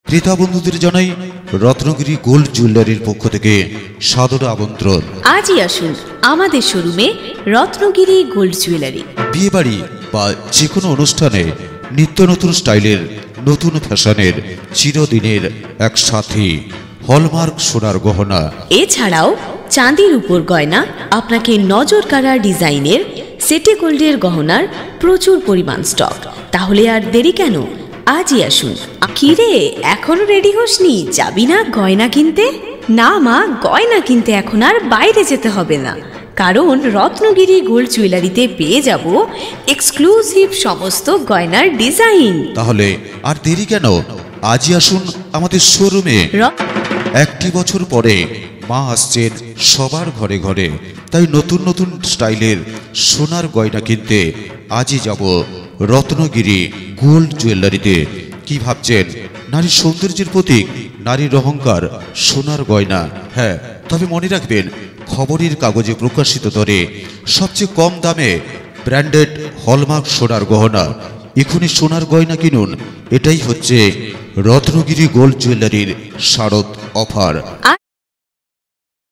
ক্রেতা বন্ধুদের জানাই রত্নগিরি গোল্ড জুয়েলারির পক্ষ থেকে সাদর আমন্ত্রণ। আজই আসুন আমাদের শোরুমে রত্নগিরি গোল্ড জুয়েলারি। বিয়েবাড়ি বা যে কোনো অনুষ্ঠানে নিত্য নতুন স্টাইলের, নতুন ফ্যাশনের, চিরদিনের এক সাথী হলমার্ক সোনার গহনা। এছাড়াও চাঁদির উপর গয়না, আপনাকে নজর কাড়া ডিজাইনের সেটে গোল্ডের গহনার প্রচুর পরিমাণ স্টক। তাহলে আর দেরি কেন, আজই আসুন। কিরে, এখনো রেডি হসনি? যাবি না গয়না কিনতে? না মা, গয়না কিনতে এখন আর বাইরে যেতে হবে না, কারণ রত্নগিরি গোল্ড জুয়েলারিতে পেয়ে যাব এক্সক্লুসিভ সমস্ত গয়নার ডিজাইন। তাহলে আর দেরি কেন, আজই আসুন আমাদের শোরুমে। একটি বছর পরে মা আসছেন সবার ঘরে ঘরে, তাই নতুন নতুন স্টাইলের সোনার গয়না কিনতে আজই যাব রত্নগিরি গোল্ড জুয়েলারিতে। কি ভাবছেন, নারীর সৌন্দর্যের প্রতীক, নারীর অহংকার সোনার গয়না। হ্যাঁ, তবে মনে রাখবেন, খবরের কাগজে প্রকাশিত দরে সবচেয়ে কম দামে ব্র্যান্ডেড হলমার্ক সোনার গহনা। এখনই সোনার গয়না কিনুন, এটাই হচ্ছে রত্নগিরি গোল্ড জুয়েলারির শারদ অফার।